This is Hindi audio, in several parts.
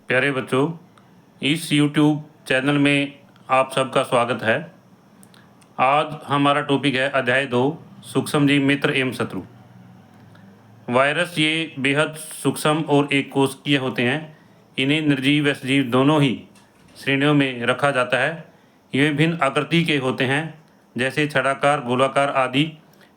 प्यारे बच्चों, इस YouTube चैनल में आप सबका स्वागत है। आज हमारा टॉपिक है अध्याय 2 सूक्ष्मजीव मित्र एवं शत्रु। वायरस ये बेहद सूक्ष्म और एक कोशिकीय होते हैं। इन्हें निर्जीव व सजीव दोनों ही श्रेणियों में रखा जाता है। ये विभिन्न आकृति के होते हैं, जैसे छड़ाकार, गोलाकार आदि।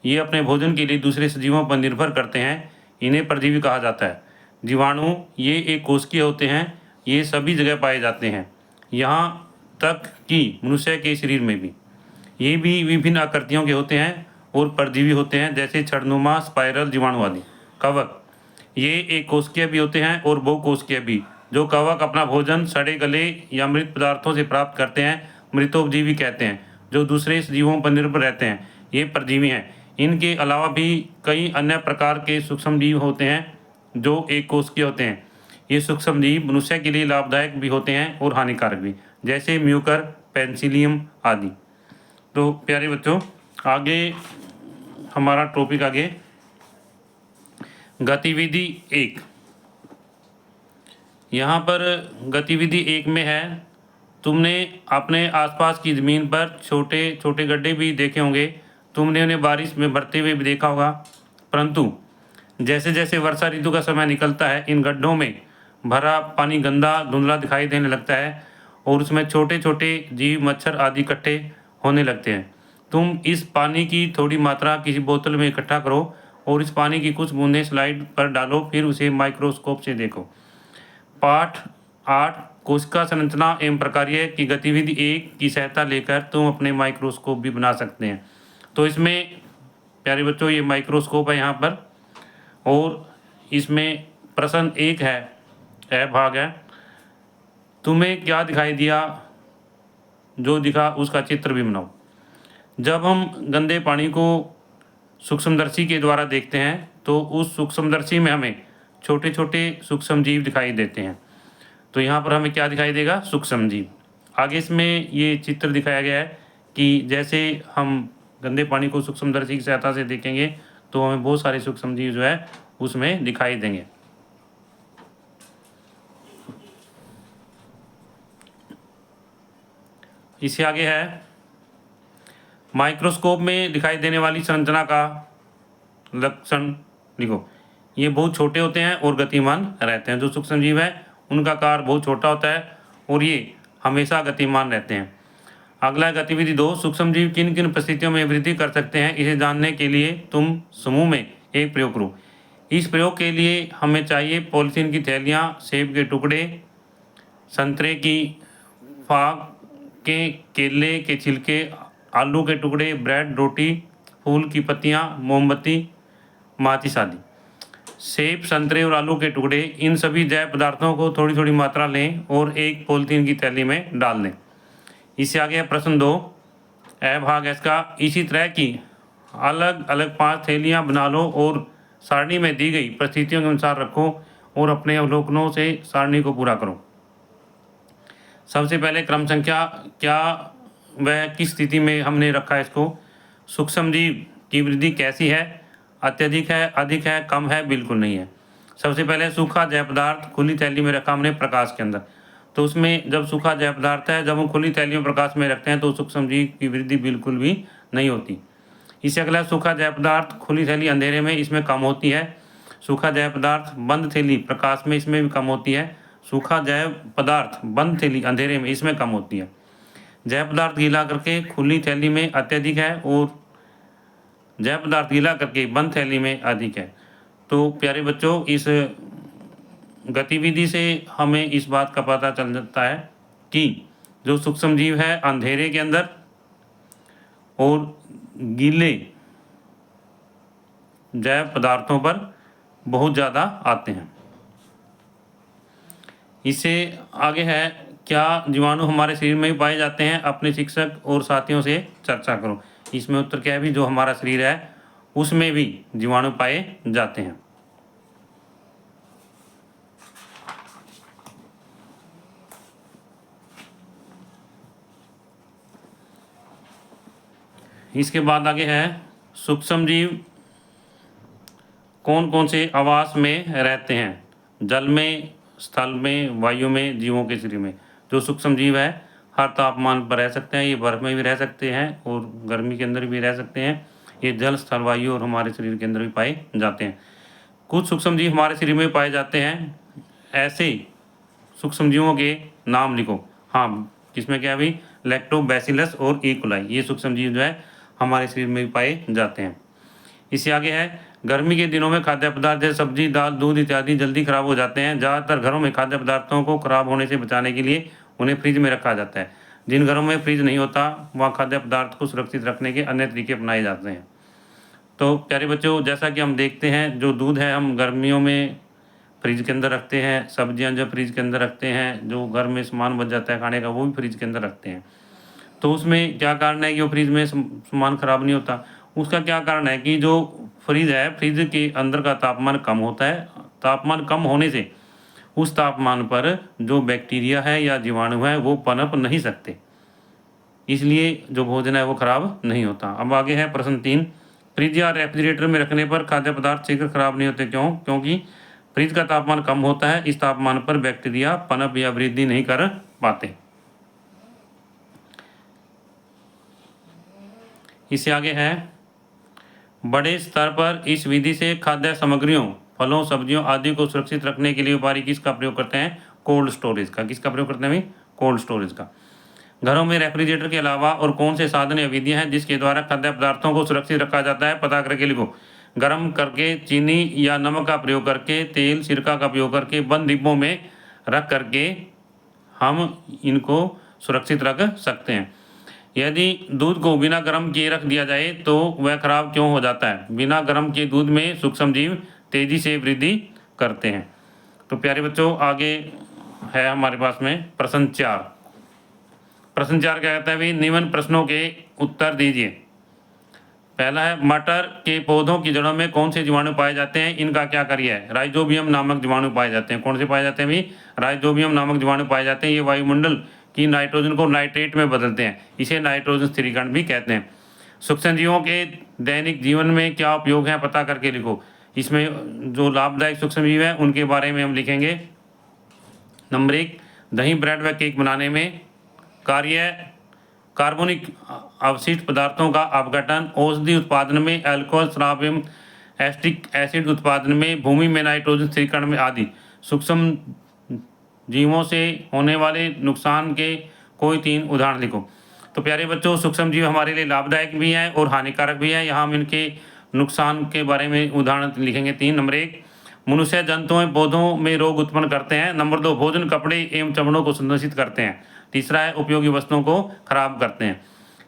ये अपने भोजन के लिए दूसरे सजीवों पर निर्भर करते हैं। इन्हें परजीवी कहा जाता है। जीवाणु ये एक कोशिकीय होते हैं। ये सभी जगह पाए जाते हैं, यहाँ तक कि मनुष्य के शरीर में भी। ये भी विभिन्न आकृतियों के होते हैं और परजीवी होते हैं, जैसे छड़नुमा, स्पाइरल जीवाणु आदि। कवक ये एक कोशिकीय भी होते हैं और बहुकोशिकीय भी। जो कवक अपना भोजन सड़े गले या मृत पदार्थों से प्राप्त करते हैं, मृतोपजीवी कहते हैं। जो दूसरे जीवों पर निर्भर रहते हैं, ये परजीवी हैं। इनके अलावा भी कई अन्य प्रकार के सूक्ष्मजीव होते हैं जो एक कोशिकीय होते हैं। ये सूक्ष्मजीव मनुष्य के लिए लाभदायक भी होते हैं और हानिकारक भी, जैसे म्यूकर, पेनिसिलियम आदि। तो प्यारे बच्चों, आगे हमारा टॉपिक आगे गतिविधि 1। यहाँ पर गतिविधि 1 में है, तुमने अपने आसपास की ज़मीन पर छोटे छोटे गड्ढे भी देखे होंगे। तुमने उन्हें बारिश में भरते हुए भी देखा होगा, परंतु जैसे जैसे वर्षा ऋतु का समय निकलता है, इन गड्ढों में भरा पानी गंदा धुंधला दिखाई देने लगता है और उसमें छोटे छोटे जीव, मच्छर आदि इकट्ठे होने लगते हैं। तुम इस पानी की थोड़ी मात्रा किसी बोतल में इकट्ठा करो और इस पानी की कुछ बूंदें स्लाइड पर डालो, फिर उसे माइक्रोस्कोप से देखो। पाठ 8 कोशिका संरचना एवं प्रकार्य की गतिविधि 1 की सहायता लेकर तुम अपने माइक्रोस्कोप भी बना सकते हैं। तो इसमें प्यारे बच्चों, ये माइक्रोस्कोप है यहाँ पर, और इसमें प्रश्न 1 है, ए भाग है। तुम्हें क्या दिखाई दिया? जो दिखा उसका चित्र भी बनाओ। जब हम गंदे पानी को सूक्ष्मदर्शी के द्वारा देखते हैं तो उस सूक्ष्मदर्शी में हमें छोटे छोटे सूक्ष्मजीव दिखाई देते हैं। तो यहाँ पर हमें क्या दिखाई देगा? सूक्ष्मजीव। आगे इसमें ये चित्र दिखाया गया है कि जैसे हम गंदे पानी को सूक्ष्मदर्शी की सहायता से देखेंगे तो हमें बहुत सारे सूक्ष्मजीव जो है उसमें दिखाई देंगे। इससे आगे है, माइक्रोस्कोप में दिखाई देने वाली संरचना का लक्षण लिखो। ये बहुत छोटे होते हैं और गतिमान रहते हैं। जो सूक्ष्मजीव है उनका आकार बहुत छोटा होता है और ये हमेशा गतिमान रहते हैं। अगला गतिविधि 2, सूक्ष्मजीव किन किन परिस्थितियों में वृद्धि कर सकते हैं, इसे जानने के लिए तुम समूह में एक प्रयोग करो। इस प्रयोग के लिए हमें चाहिए पॉलीथीन की थैलियाँ, सेब के टुकड़े, संतरे की फाग के, केले के छिलके, आलू के टुकड़े, ब्रेड, रोटी, फूल की पत्तियाँ, मोमबत्ती, माचिस आदि। सेब, संतरे और आलू के टुकड़े, इन सभी जैव पदार्थों को थोड़ी थोड़ी मात्रा लें और एक पॉलीथीन की थैली में डाल दें। इससे आगे है प्रश्न 2, ए भाग इसका। इसी तरह की अलग अलग 5 थैलियाँ बना लो और सारणी में दी गई परिस्थितियों के अनुसार रखो और अपने अवलोकनों से सारणी को पूरा करो। सबसे पहले क्रम संख्या क्या, वह किस स्थिति में हमने रखा है इसको। सूक्ष्मजीव की वृद्धि कैसी है? अत्यधिक है, अधिक है, कम है, बिल्कुल नहीं है। सबसे पहले सूखा जैव पदार्थ खुली थैली में रखा हमने प्रकाश के अंदर। तो उसमें जब सूखा जैव पदार्थ है, जब हम खुली थैली में प्रकाश में रखते हैं तो सूक्ष्मजीव की वृद्धि बिल्कुल भी नहीं होती। इससे अगला, सूखा जैव पदार्थ खुली थैली अंधेरे में, इसमें कम होती है। सूखा जैव पदार्थ बंद थैली प्रकाश में, इसमें भी कम होती है। सूखा जैव पदार्थ बंद थैली अंधेरे में, इसमें कम होती है। जैव पदार्थ गीला करके खुली थैली में अत्यधिक है और जैव पदार्थ गीला करके बंद थैली में अधिक है। तो प्यारे बच्चों, इस गतिविधि से हमें इस बात का पता चल जाता है कि जो सूक्ष्मजीव है अंधेरे के अंदर और गीले जैव पदार्थों पर बहुत ज़्यादा आते हैं। इससे आगे है, क्या जीवाणु हमारे शरीर में भी पाए जाते हैं? अपने शिक्षक और साथियों से चर्चा करो। इसमें उत्तर क्या है भी, जो हमारा शरीर है उसमें भी जीवाणु पाए जाते हैं। इसके बाद आगे है, सूक्ष्मजीव कौन कौन से आवास में रहते हैं? जल में, स्थल में, वायु में, जीवों के शरीर में। जो सूक्ष्म जीव है हर तापमान पर रह सकते हैं, ये बर्फ में भी रह सकते हैं और गर्मी के अंदर भी रह सकते हैं। ये जल, स्थल, वायु और हमारे शरीर के अंदर भी पाए जाते हैं। कुछ सूक्ष्म जीव हमारे शरीर में पाए जाते हैं, ऐसे सूक्ष्म जीवों के नाम लिखो। हाँ, किसमें क्या है भाई, लैक्टोबैसिलस और इकोलाई, ये सूक्ष्म जीव जो है हमारे शरीर में भी पाए जाते हैं। इससे आगे है, गर्मी के दिनों में खाद्य पदार्थ जैसे सब्जी, दाल, दूध इत्यादि जल्दी खराब हो जाते हैं। ज़्यादातर घरों में खाद्य पदार्थों को खराब होने से बचाने के लिए उन्हें फ्रिज में रखा जाता है। जिन घरों में फ्रिज नहीं होता वहाँ खाद्य पदार्थ को सुरक्षित रखने के अन्य तरीके अपनाए जाते हैं। तो प्यारे बच्चों, जैसा कि हम देखते हैं, जो दूध है हम गर्मियों में फ्रिज के अंदर रखते हैं, सब्जियां जो फ्रिज के अंदर रखते हैं, जो घर में सामान बच जाता है खाने का वो भी फ्रिज के अंदर रखते हैं। तो उसमें क्या कारण है कि वो फ्रिज में सामान ख़राब नहीं होता? उसका क्या कारण है कि जो फ्रिज है, फ्रिज के अंदर का तापमान कम होता है। तापमान कम होने से उस तापमान पर जो बैक्टीरिया है या जीवाणु है वो पनप नहीं सकते, इसलिए जो भोजन है वो खराब नहीं होता। अब आगे है प्रश्न 3, फ्रिज या रेफ्रिजरेटर में रखने पर खाद्य पदार्थ शीघ्र खराब नहीं होते, क्यों? क्योंकि फ्रिज का तापमान कम होता है, इस तापमान पर बैक्टीरिया पनप या वृद्धि नहीं कर पाते। इससे आगे है, बड़े स्तर पर इस विधि से खाद्य सामग्रियों, फलों, सब्जियों आदि को सुरक्षित रखने के लिए व्यापारी किसका प्रयोग करते हैं? कोल्ड स्टोरेज का। किसका प्रयोग करते हैं भाई? कोल्ड स्टोरेज का। घरों में रेफ्रिजरेटर के अलावा और कौन से साधन या विधियां हैं जिसके द्वारा खाद्य पदार्थों को सुरक्षित रखा जाता है? पता करके लिखो। गर्म करके, चीनी या नमक का प्रयोग करके, तेल, सिरका का प्रयोग करके, बंद डिब्बों में रख करके हम इनको सुरक्षित रख सकते हैं। यदि दूध को बिना गर्म किए रख दिया जाए तो वह खराब क्यों हो जाता है? बिना गर्म किए दूध में सूक्ष्म जीव तेजी से वृद्धि करते हैं। तो प्यारे बच्चों, आगे है हमारे पास में प्रश्न 4। प्रश्न 4 क्या कहता है भाई? निम्न प्रश्नों के उत्तर दीजिए। पहला है, मटर के पौधों की जड़ों में कौन से जीवाणु पाए जाते हैं? इनका क्या कार्य है? राइजोबियम नामक जीवाणु पाए जाते हैं। कौन से पाए जाते हैं भाई? राइजोबियम नामक जीवाणु पाए जाते हैं। ये वायुमंडल की नाइट्रोजन को नाइट्रेट में बदलते हैं, इसे नाइट्रोजन स्थिरीकरण भी कहते हैं। सूक्ष्म जीवों के दैनिक जीवन में क्या उपयोग है? पता करके लिखो। इसमें जो लाभदायक सूक्ष्म जीव है उनके बारे में हम लिखेंगे। नंबर 1, दही, ब्रेड व केक बनाने में कार्य, कार्बनिक अवशिष्ट पदार्थों का अपघटन, औषधि उत्पादन में, अल्कोहल, शराब एवं एस्टिक एसिड उत्पादन में, भूमि में नाइट्रोजन स्थिरीकरण में आदि। सूक्ष्म जीवों से होने वाले नुकसान के कोई 3 उदाहरण लिखो। तो प्यारे बच्चों, सूक्ष्म जीव हमारे लिए लाभदायक भी हैं और हानिकारक भी हैं। यहाँ हम इनके नुकसान के बारे में उदाहरण लिखेंगे 3। नंबर 1, मनुष्य, जंतुओं एवं पौधों में रोग उत्पन्न करते हैं। नंबर 2, भोजन, कपड़े एवं चमड़ों को संदूषित करते हैं। तीसरा है, उपयोगी वस्तुओं को खराब करते हैं।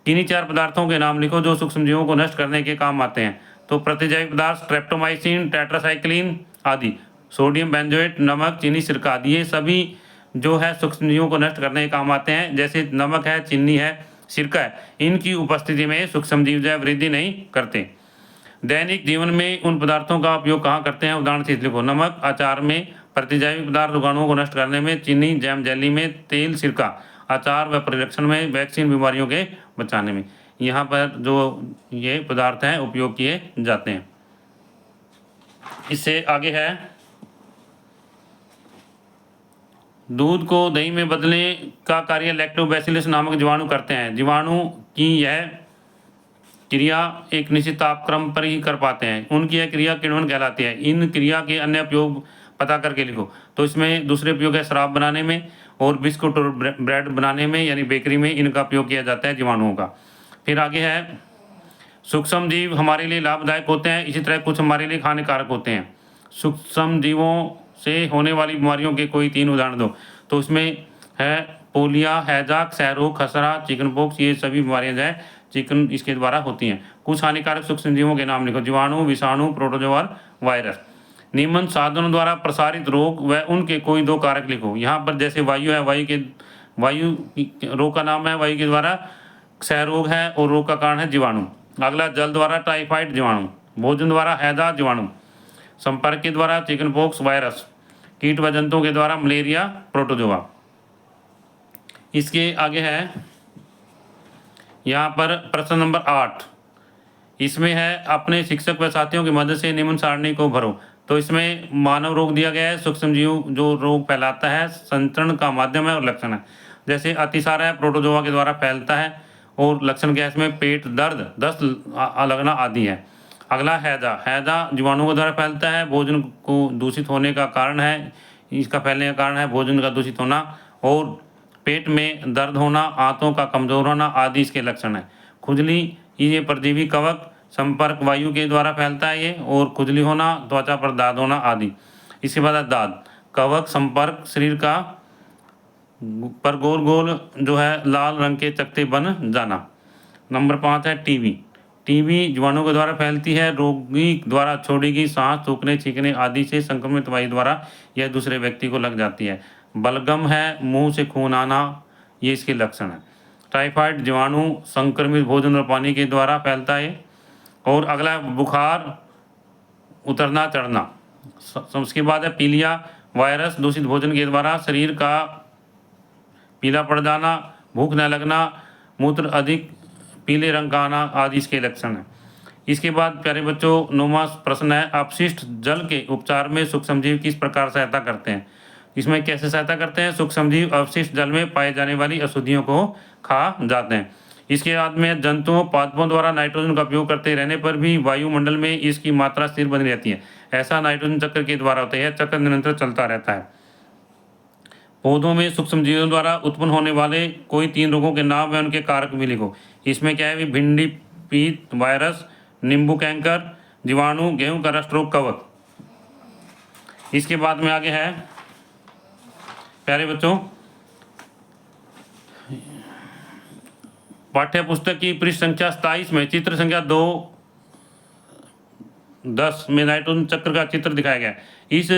किन्हीं 4 पदार्थों के नाम लिखो जो सूक्ष्म जीवों को नष्ट करने के काम आते हैं। तो प्रतिजैविक पदार्थ, स्ट्रेप्टोमाइसिन, टेट्रासाइक्लिन आदि, सोडियम बेंजोएट, नमक, चीनी, सिरका आदि, ये सभी जो है सूक्ष्म जीवों को नष्ट करने के काम आते हैं। जैसे नमक है, चीनी है, सिरका है, इनकी उपस्थिति में सूक्ष्म जीव जो है वृद्धि नहीं करते। दैनिक जीवन में उन पदार्थों का उपयोग कहाँ करते हैं? उदाहरण से लिखो। नमक अचार में, प्रतिजैविक पदार्थ रोगाणुओं को नष्ट करने में, चीनी जैम जेली में, तेल, सिरका अचार व परिरक्षण में, वैक्सीन बीमारियों के बचाने में। यहाँ पर जो ये पदार्थ हैं उपयोग किए जाते हैं। इससे आगे है, दूध को दही में बदलने का कार्य लैक्टोबैसिलस नामक जीवाणु करते हैं। जीवाणु की यह क्रिया एक निश्चित तापक्रम पर ही कर पाते हैं। उनकी यह क्रिया किण्वन कहलाती है। इन क्रिया के अन्य उपयोग पता करके लिखो। तो इसमें दूसरे उपयोग है शराब बनाने में और बिस्कुट और ब्रेड बनाने में, यानी बेकरी में इनका उपयोग किया जाता है जीवाणुओं का। फिर आगे है, सूक्ष्म जीव हमारे लिए लाभदायक होते हैं, इसी तरह कुछ हमारे लिए हानिकारक होते हैं। सूक्ष्म जीवों से होने वाली बीमारियों के कोई 3 उदाहरण दो। तो इसमें है पोलिया, हैजा, क्षय रोग, खसरा, चिकन पॉक्स, ये सभी बीमारियां जो है चिकन इसके द्वारा होती हैं। कुछ हानिकारक सूक्ष्म जीवों के नाम लिखो। जीवाणु, विषाणु, प्रोटोजोआ, वायरस। निम्न साधनों द्वारा प्रसारित रोग व उनके कोई 2 कारक लिखो। यहाँ पर जैसे वायु है, वायु रोग का नाम है, वायु के द्वारा क्षय रोग है और रोग का कारण है जीवाणु। अगला, जल द्वारा टाइफाइड जीवाणु, भोजन द्वारा हैजा जीवाणु, संपर्क के द्वारा चिकन पॉक्स वायरस, कीट व जंतुओं के द्वारा मलेरिया प्रोटोजोआ। इसके आगे है यहाँ पर प्रश्न नंबर 8। इसमें है, अपने शिक्षक व साथियों की मदद से निम्न सारणी को भरो। तो इसमें मानव रोग दिया गया है, सूक्ष्म जीव जो रोग फैलाता है, संचरण का माध्यम है और लक्षण है। जैसे अतिसार है, प्रोटोजोआ के द्वारा फैलता है और लक्षण क्या है इसमें, पेट दर्द, दस्त लगना आदि है। अगला हैजा, हैजा जीवाणुओं के द्वारा फैलता है, भोजन को दूषित होने का कारण है, इसका फैलने का कारण है भोजन का दूषित होना और पेट में दर्द होना, आंतों का कमजोर होना आदि इसके लक्षण है। खुजली, ये परजीवी कवक संपर्क वायु के द्वारा फैलता है ये, और खुजली होना, त्वचा पर दाद होना आदि। इसके बाद दाद, कवक संपर्क शरीर का पर गोल गोल जो है लाल रंग के चकते बन जाना। नंबर 5 है टीबी। टीबी जीवाणु के द्वारा फैलती है, रोगी द्वारा छोड़ी गई सांस, थूकने, छींकने आदि से संक्रमित वायु द्वारा यह दूसरे व्यक्ति को लग जाती है। बलगम है, मुंह से खून आना, ये इसके लक्षण है। टाइफाइड जीवाणु संक्रमित भोजन और पानी के द्वारा फैलता है। और अगला बुखार, उतरना चढ़ना। उसके बाद है पीलिया वायरस, दूषित भोजन के द्वारा शरीर का पीला पड़ जाना, भूख न लगना, मूत्र अधिक पीले रंग का आना आदि इसके लक्षण हैं। इसके बाद प्यारे बच्चों 9वां प्रश्न है, अपशिष्ट जल के उपचार में सूक्ष्मजीव किस प्रकार सहायता करते हैं। इसमें कैसे सहायता करते हैं, सूक्ष्मजीव अपशिष्ट जल में पाए जाने वाली अशुद्धियों को खा जाते हैं। इसके बाद में जंतुओं पादपों द्वारा नाइट्रोजन का उपयोग करते रहने पर भी वायुमंडल में इसकी मात्रा स्थिर बनी रहती है। ऐसा नाइट्रोजन चक्र के द्वारा होता है, यह चक्र निरंतर चलता रहता है। पौधों में सूक्ष्मजीवों द्वारा उत्पन्न होने वाले कोई 3 रोगों के नाम व उनके कारक भी लिखो। इसमें क्या है, भिंडी पीत वायरस, नींबू कैंकर, जीवाणु, गेहूं का रस्ट रोग, कवक। इसके बाद में आगे है प्यारे बच्चों पाठ्य पुस्तक की पृष्ठ संख्या 27 में चित्र संख्या 2-10 में नाइट्रोजन चक्र का चित्र दिखाया गया है। इस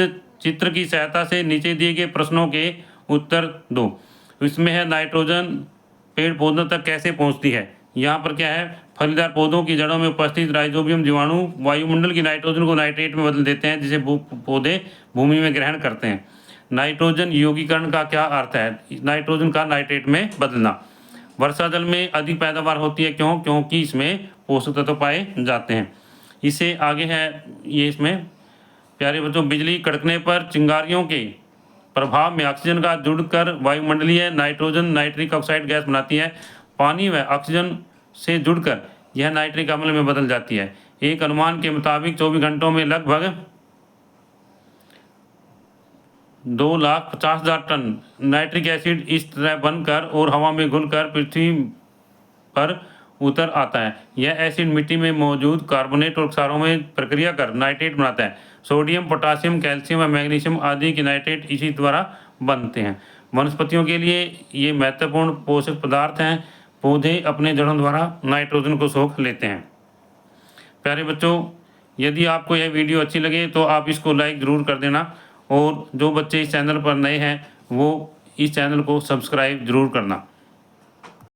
चित्र की सहायता से नीचे दिए गए प्रश्नों के उत्तर दो। इसमें है नाइट्रोजन पेड़ पौधों तक कैसे पहुंचती है। यहाँ पर क्या है, फलीदार पौधों की जड़ों में उपस्थित राइजोबियम जीवाणु वायुमंडल की नाइट्रोजन को नाइट्रेट में बदल देते हैं, जिसे पौधे भूमि में ग्रहण करते हैं। नाइट्रोजन यौगीकरण का क्या अर्थ है, नाइट्रोजन का नाइट्रेट में बदलना। वर्षा जल में अधिक पैदावार होती है, क्यों, क्योंकि इसमें पोषक तत्व पाए जाते हैं। इससे आगे है ये, इसमें प्यारे बच्चों बिजली कड़कने पर चिंगारियों के प्रभाव में ऑक्सीजन का जुड़कर वायुमंडलीय नाइट्रोजन नाइट्रिक ऑक्साइड गैस बनाती है। पानी व ऑक्सीजन से जुड़कर यह नाइट्रिक अम्ल में बदल जाती है। एक अनुमान के मुताबिक 24 घंटों में लगभग 2,50,000 टन नाइट्रिक एसिड इस तरह बनकर और हवा में घुलकर पृथ्वी पर उतर आता है। यह एसिड मिट्टी में मौजूद कार्बोनेट और क्षारों में प्रक्रिया कर नाइट्रेट बनाता है। सोडियम, पोटासियम, कैल्शियम व मैग्नीशियम आदि के नाइट्रेट इसी द्वारा बनते हैं। वनस्पतियों के लिए ये महत्वपूर्ण पोषक पदार्थ हैं। पौधे अपने जड़ों द्वारा नाइट्रोजन को सोख लेते हैं। प्यारे बच्चों, यदि आपको यह वीडियो अच्छी लगे तो आप इसको लाइक ज़रूर कर देना, और जो बच्चे इस चैनल पर नए हैं वो इस चैनल को सब्सक्राइब ज़रूर करना।